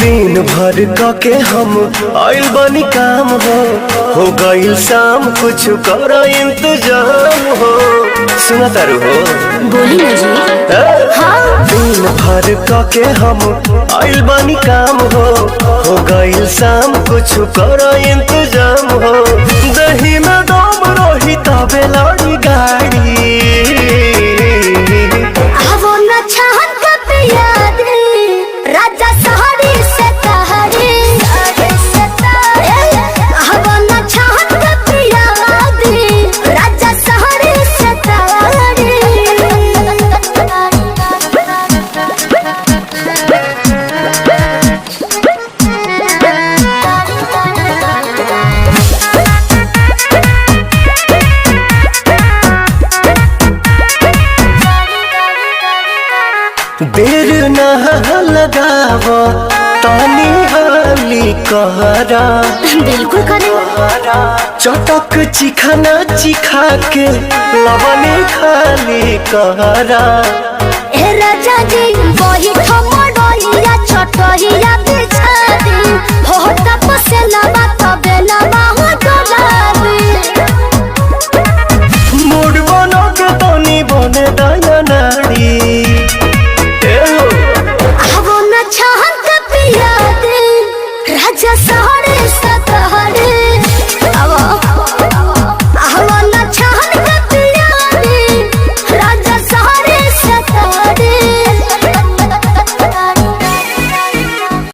दिन भर के हम आइल बनी काम हो गईल शाम कुछ कर इंतजाम हो। सुना तारू हो बोली ना जी। हाँ। दिन भर के हम आइल बनी काम हो गईल शाम कुछ कर इंतजाम हो। दही में दम रही तबे लड़ी गाड़ी राजा सहरी से तहरी राजा सहरी से तहरी। देर न लगाव तानी हाली कहरा बिल्कुल करे। चटक चिखाना चिखा के लवने खाली कहरा। ए राजा जी वही ठमड़िया छोटहिया बिछा दी हो तपसे लबा